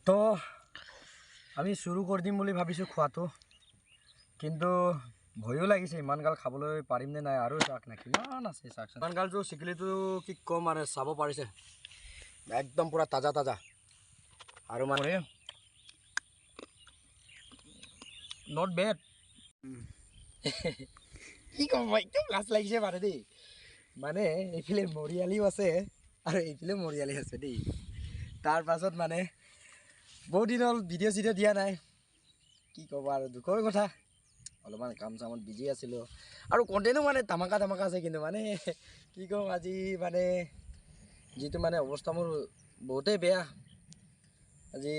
তো আমি শুৰু কৰে দিম বুলি ভাবিছোঁ খোৱাটো, কিন্তু ভয়ো লাগিছে ইমান গাল খাবলৈ পাৰিম নে নাই। আৰু চাওক না কিমান আছে চাওক, ইমান গালটো চিকলিটো কি ক'ম মানে চাব পাৰিছে, একদম পুৰা তাজা তাজা। আৰু মানে নট বেড। কি ক'ম মই, একদম লাজ লাগিছে মানে দেই। মানে এইফালে মৰিয়ালিও আছে আৰু এইফালে মৰিয়ালি আছে দেই। তাৰ পাছত মানে বহুত দিন হ'ল ভিডিঅ' চিডিঅ' দিয়া নাই, কি ক'ব আৰু দুখৰ কথা। অলপমান কাম চামত বিজি আছিলোঁ আৰু কণ্টেণ্টো মানে ধামাকা আছে, কিন্তু মানে কি ক'ম আজি মানে যিটো মানে অৱস্থা মোৰ বহুতেই বেয়া। আজি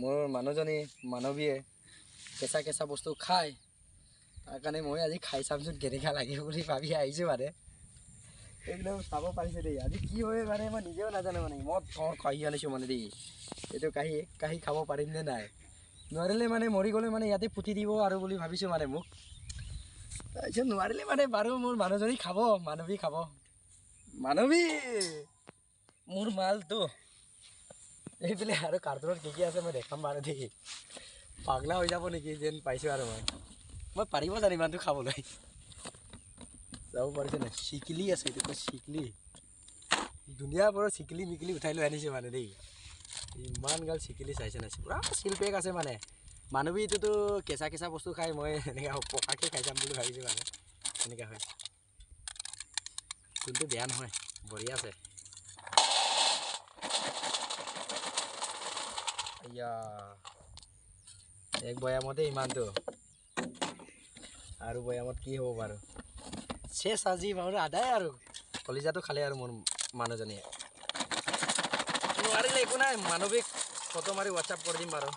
মোৰ মানুহজনী মানৱীয়ে কেঁচা বস্তু খায়, তাৰ কাৰণে মই আজি খাই চামচোন কেনেকুৱা লাগে বুলি ভাবি আহিছোঁ মানে। একদম চাব পাৰিছে দেই, আজি কি হয় মানে মই নিজেও নাজানো। মানে মই কাঢ়ি আনিছোঁ মানে দেই, এইটো কাঢ়ি খাব পাৰিম নে নাই। নোৱাৰিলে মানে মৰি গ'লে মানে ইয়াতে পুতি দিব আৰু বুলি ভাবিছোঁ মানে মোক। তাৰপিছত নোৱাৰিলে মানে বাৰু মোৰ মানুহজনী খাব, মানৱী খাব। মানৱী মোৰ মালটো এইফালে আৰু কাৰ্টুনত কি আছে মই দেখাম বাৰু দেই। পাগলা হৈ যাব নেকি যেন পাইছোঁ আৰু মই পাৰিব জানো ইমানটো খাবলৈ। যাব পাৰিছে নাই, চিকলি আছে এইটো চিকলি, ধুনীয়া বৰ চিকলি মিকলি উঠাই লৈ আনিছে মানে দেই। ইমান গাল চিকলি চাইছে নাই, পূৰা চিলপেক আছে মানে। মানৱীটোতো কেঁচা বস্তু খাই, মই এনেকৈ পকাকৈ খাই যাম বুলি ভাবিছোঁ মানে। এনেকুৱা হয়, কিন্তু বেয়া নহয়, বঢ়িয়া আছে। এয়া এক বৈয়ামতে ইমানটো, আৰু বৈয়ামত কি হ'ব বাৰু। চেচ আজি বাৰু আদায় আৰু কলিজাটো খালে আৰু মোৰ মানুহজনীয়ে। নোৱাৰিলে একো নাই, মানৱীক ফটো মাৰি হোৱাটছআপ কৰি দিম বাৰু,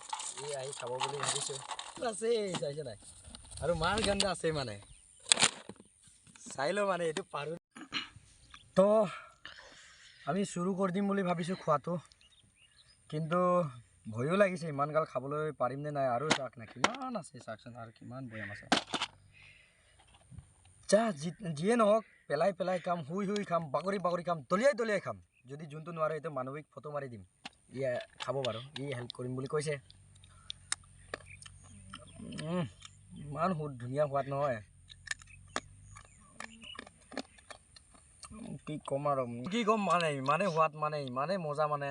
এই আহি খাব বুলি ভাবিছোঁ। আছে চাইছে নাই, আৰু মাৰ গান্দা আছে মানে, চাই লওঁ মানে এইটো পাৰোঁ। তো আমি শুৰু কৰি দিম বুলি ভাবিছোঁ খোৱাটো, কিন্তু ভয়ো লাগিছে ইমান গাল খাবলৈ পাৰিম নে নাই। আৰু চাওক না কিমান আছে চাওকচোন, আৰু কিমান বৈয়াম আছে। যিয়ে নহওক পেলাই খাম, শুই খাম, বাগৰি খাম, দলিয়াই খাম। যদি যোনটো নোৱাৰে সেইটো মানৱীক ফটো মাৰি দিম, ই খাব বাৰু, ই হেল্প কৰিম বুলি কৈছে। ইমান ধুনীয়া সোৱাদ নহয়, কি ক'ম আৰু কি ক'ম মানে, ইমানেই সোৱাদ মানে, ইমানেই মজা মানে।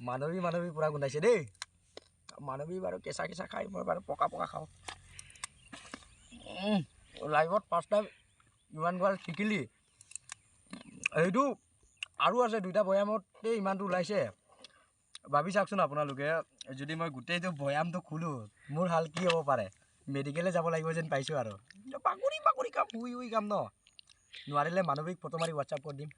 মানৱী পূৰা গোন্ধাইছে দেই। মানৱী বাৰু কেঁচা খাই, মই বাৰু পকা খাওঁ। লাইভত ফাৰ্ষ্ট টাইম ইমান গাল চিকিলি, এইটো আৰু আছে দুইটা বৈয়ামতে ইমানটো ওলাইছে। ভাবি চাওকচোন আপোনালোকে, যদি মই গোটেইটো বৈয়ামটো খোলোঁ মোৰ হাল কি হ'ব পাৰে। মেডিকেলে যাব লাগিব যেন পাইছোঁ আৰু, বাগৰি খাম, শুই খাম ন। নোৱাৰিলে মানৱীক ফটো মাৰি হোৱাটছআপ কৰি দিম।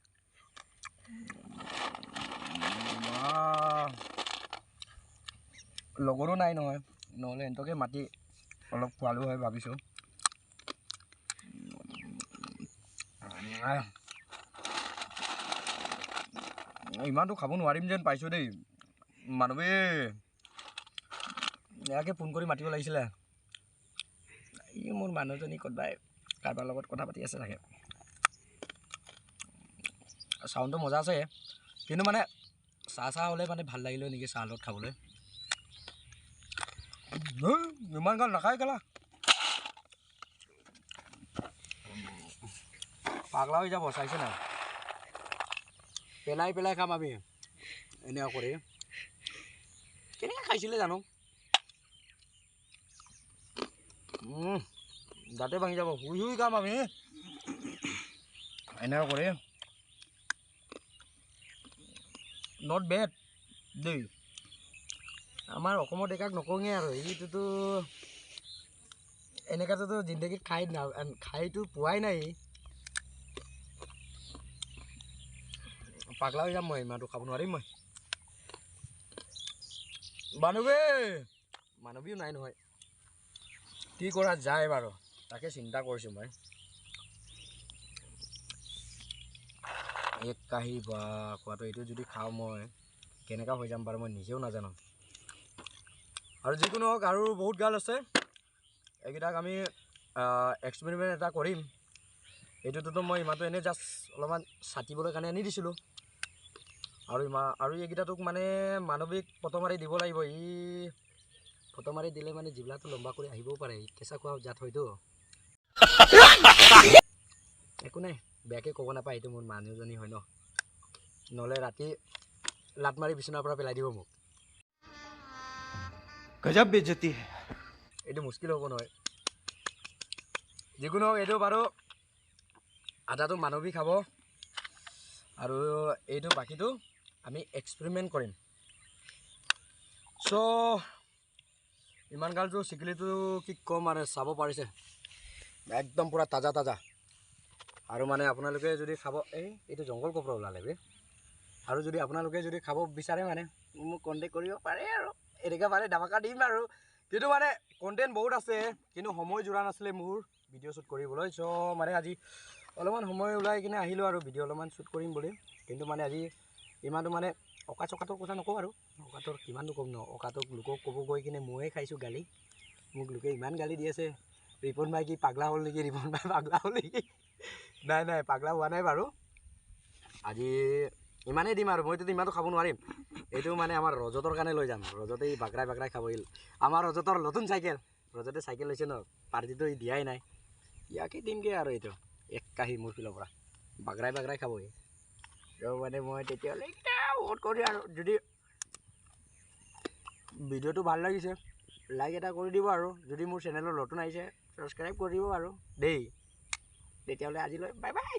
লগৰো নাই নহয়, নহ'লে সিহঁতকে মাতি অলপ খোৱালো হয় ভাবিছোঁ। ইমানটো খাব নোৱাৰিম যেন পাইছোঁ দেই। মানৱী ইয়াকে ফোন কৰি মাতিব লাগিছিলে। ই মোৰ মানুহজনী ক'তবাই কাৰোবাৰ লগত কথা পাতি আছে চাগে। চাউণ্ডটো মজা আছে, কিন্তু মানে চাহ হ'লে মানে ভাল লাগিলে নেকি চাহ লগত খাবলৈ। ইমান গাল নাখায় কেলা, পাগলা হৈ যাব চাইছে নাই। পেলাই খাম আমি এনেকুৱা কৰি। কেনেকৈ খাইছিলে জানো, দাঁতে ভাঙি যাব। শুই খাম আমি এনেকুৱা কৰি। নট বেড দেই, আমাৰ অসমৰ ডেকাক নকওঁগৈ আৰু, এইটোতো এনেকুৱাটোতো জিন্দগীত খাইতো পোৱাই নাই। পাগলা হৈ যাম মই, ইমানটো খাব নোৱাৰিম মই। মানৱীও নাই নহয়, কি কৰা যায় বাৰু তাকে চিন্তা কৰিছোঁ মই। এক কাঁহী বা খোৱাটো, এইটো যদি খাওঁ মই কেনেকুৱা হৈ যাম বাৰু মই নিজেও নাজানো। আৰু যিকোনো হওক, আৰু বহুত গাল আছে, এইকেইটাক আমি এক্সপেৰিমেণ্ট এটা কৰিম। এইটোতো মই ইমানটো এনেই জাষ্ট অলপমান চাটিবলৈ কাৰণে আনি দিছিলোঁ, আৰু এইকেইটাটোক মানে মানৱিক ফটো মাৰি দিব লাগিব। ফটো মাৰি দিলে মানে জিবলাটো লম্বা কৰি আহিবও পাৰে, কেঁচা খোৱা জাত হয়তো। একো নাই, বেয়াকৈ ক'ব নাপায়, এইটো মোৰ মানুহজনী হয় ন, নহ'লে ৰাতি লাট মাৰি বিচনাৰ পৰা পেলাই দিব মোক। গজব বেজতি। এইটো মুস্কিল হ'ব নহয়। যিকোনো এইটো বাৰু আদাটো মানৱী খাব, আৰু এইটো বাকীটো আমি এক্সপেৰিমেণ্ট কৰিম। চ' ইমান গালটো চিকেলিটো কি ক'ম আৰু, চাব পাৰিছে একদম পূৰা তাজা তাজা। আৰু মানে আপোনালোকে যদি খাব, এইটো জংঘল ক'ৰ পৰা ওলালে বে। আৰু যদি আপোনালোকে যদি খাব বিচাৰে মানে মোক কণ্টেক্ট কৰিব পাৰে, আৰু এনেকৈ মানে ধামাকা দিম আৰু। কিন্তু মানে কণ্টেণ্ট বহুত আছে, কিন্তু সময় জোৰা নাছিলে মোৰ ভিডিঅ' শ্বুট কৰিবলৈ। চ' মানে আজি অলপমান সময় ওলাই কিনে আহিলোঁ আৰু ভিডিঅ' অলপমান শ্বুট কৰিম বুলি। কিন্তু মানে আজি ইমানটো মানে অকাতৰ কথা নকওঁ আৰু, অকাতৰ কিমানটো ক'ম ন, অকাতক লোকক ক'ব গৈ কিনে ময়ে খাইছোঁ গালি। মোক লোকে ইমান গালি দি আছে, ৰিপন ভাই কি পাগলা হ'ল নেকি, ৰিপন ভাই পাগলা হ'ল নেকি। নাই পাগলা হোৱা নাই বাৰু। আজি ইমানেই দিম আৰু, মইতো ইমানটো খাব নোৱাৰিম। এইটো মানে আমাৰ ৰজতৰ কাৰণে লৈ যাম, ৰজতে বাগৰাই খাব। আমাৰ ৰজতৰ নতুন চাইকেল, ৰজতে চাইকেল লৈছে ন, পাৰ্টিটো দিয়াই নাই, ইয়াকে দিমগৈ আৰু। এইটো এক কাহি মোৰ ফালৰ পৰা বাগৰাই খাব। মানে মই তেতিয়াহ'লে বহুত কৰি, আৰু যদি ভিডিঅ'টো ভাল লাগিছে লাইক এটা কৰি দিব, আৰু যদি মোৰ চেনেলত নতুন আহিছে ছাবস্ক্ৰাইব কৰি দিব আৰু দেই। তেতিয়াহ'লে আজিলৈ বাই বাই।